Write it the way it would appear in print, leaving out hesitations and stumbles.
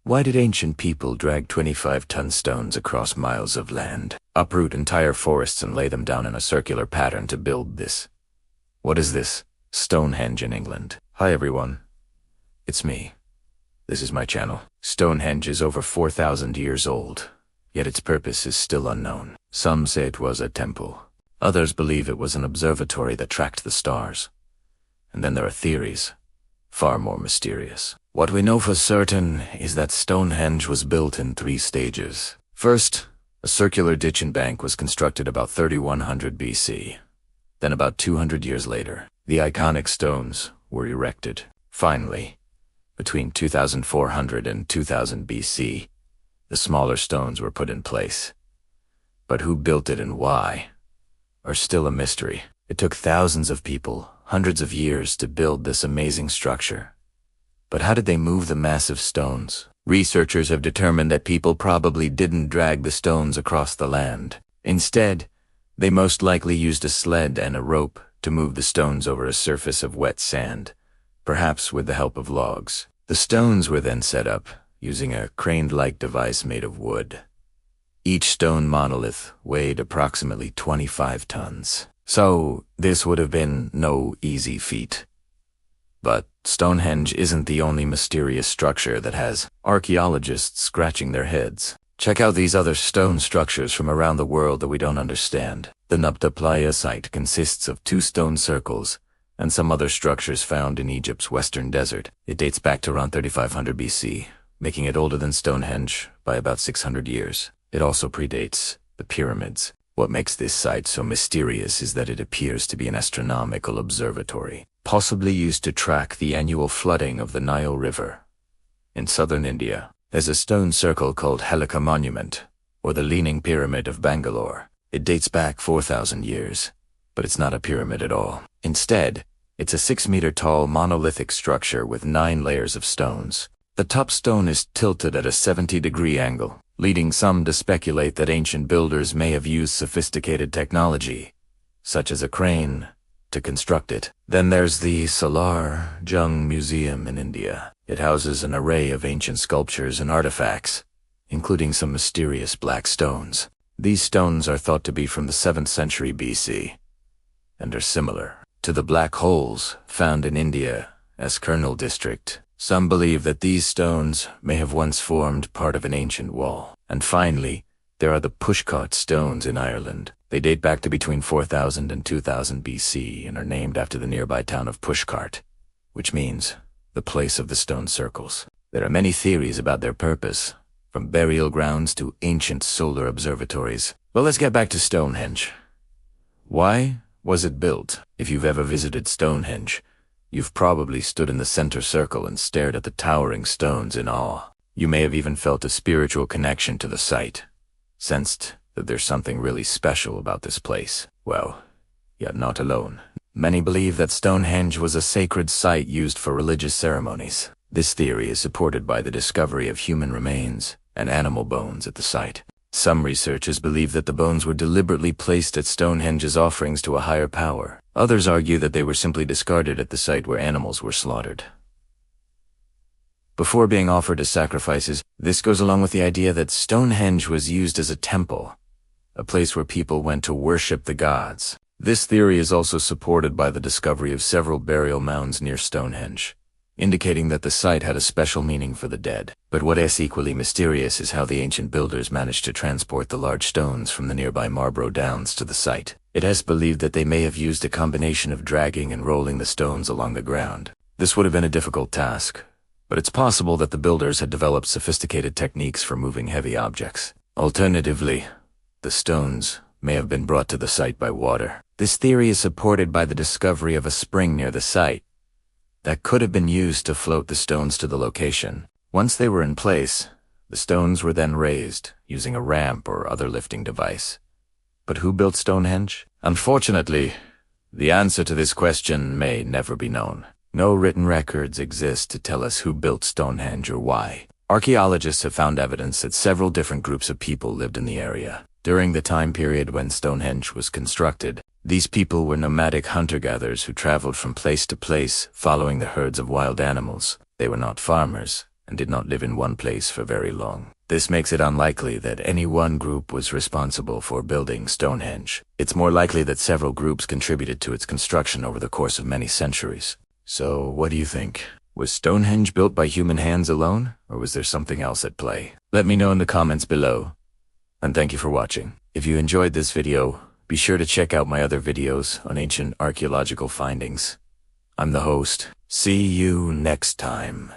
Why did ancient people drag 25-ton stones across miles of land, uproot entire forests and lay them down in a circular pattern to build this? What is this? Stonehenge in England. Hi everyone. It's me. This is my channel. Stonehenge is over 4,000 years old, yet its purpose is still unknown. Some say it was a temple. Others believe it was an observatory that tracked the stars. And then there are theories, far more mysterious. What we know for certain is that Stonehenge was built in 3 stages. First, a circular ditch and bank was constructed about 3100 BC. Then about 200 years later, the iconic stones were erected. Finally, between 2400 and 2000 BC, the smaller stones were put in place. But who built it and why are still a mystery. It took thousands of people, hundreds of years to build this amazing structure. But how did they move the massive stones? Researchers have determined that people probably didn't drag the stones across the land. Instead, they most likely used a sled and a rope to move the stones over a surface of wet sand, perhaps with the help of logs. The stones were then set up using a crane-like device made of wood. Each stone monolith weighed approximately 25 tons. So this would have been no easy feat. But Stonehenge isn't the only mysterious structure that has archaeologists scratching their heads. Check out these other stone structures from around the world that we don't understand. The Nabta Playa site consists of 2 stone circles and some other structures found in Egypt's western desert. It dates back to around 3500 BC, making it older than Stonehenge by about 600 years. It also predates the pyramids. What makes this site so mysterious is that it appears to be an astronomical observatory, possibly used to track the annual flooding of the Nile River. In southern India, there's a stone circle called Helika Monument, or the Leaning Pyramid of Bangalore. It dates back 4,000 years, but it's not a pyramid at all. Instead, it's a 6-meter-tall monolithic structure with 9 layers of stones. The top stone is tilted at a 70-degree angle, leading some to speculate that ancient builders may have used sophisticated technology, such as a crane, to construct it. Then there's the Salar Jung Museum in India. It houses an array of ancient sculptures and artifacts, including some mysterious black stones. These stones are thought to be from the 7th century BC, and are similar to the black holes found in India's Kurnool district. Some believe that these stones may have once formed part of an ancient wall. And finally, there are the Pushcart stones in Ireland. They date back to between 4000 and 2000 BC and are named after the nearby town of Pushcart, which means the place of the stone circles. There are many theories about their purpose, from burial grounds to ancient solar observatories. Well, let's get back to Stonehenge. Why was it built? If you've ever visited Stonehenge, you've probably stood in the center circle and stared at the towering stones in awe. You may have even felt a spiritual connection to the site, sensed that there's something really special about this place. Well, you're not alone. Many believe that Stonehenge was a sacred site used for religious ceremonies. This theory is supported by the discovery of human remains and animal bones at the site. Some researchers believe that the bones were deliberately placed at Stonehenge as offerings to a higher power. Others argue that they were simply discarded at the site where animals were slaughtered. Before being offered as sacrifices, this goes along with the idea that Stonehenge was used as a temple, a place where people went to worship the gods. This theory is also supported by the discovery of several burial mounds near Stonehenge, indicating that the site had a special meaning for the dead. But what is equally mysterious is how the ancient builders managed to transport the large stones from the nearby Marlborough Downs to the site. It is believed that they may have used a combination of dragging and rolling the stones along the ground. This would have been a difficult task, but it's possible that the builders had developed sophisticated techniques for moving heavy objects. Alternatively, the stones may have been brought to the site by water. This theory is supported by the discovery of a spring near the site that could have been used to float the stones to the location. Once they were in place, the stones were then raised using a ramp or other lifting device. But who built Stonehenge? Unfortunately, the answer to this question may never be known. No written records exist to tell us who built Stonehenge or why. Archaeologists have found evidence that several different groups of people lived in the area. During the time period when Stonehenge was constructed, these people were nomadic hunter-gatherers who traveled from place to place following the herds of wild animals. They were not farmers, and did not live in one place for very long. This makes it unlikely that any one group was responsible for building Stonehenge. It's more likely that several groups contributed to its construction over the course of many centuries. So, what do you think? Was Stonehenge built by human hands alone, or was there something else at play? Let me know in the comments below. And thank you for watching. If you enjoyed this video, be sure to check out my other videos on ancient archaeological findings. I'm the host. See you next time.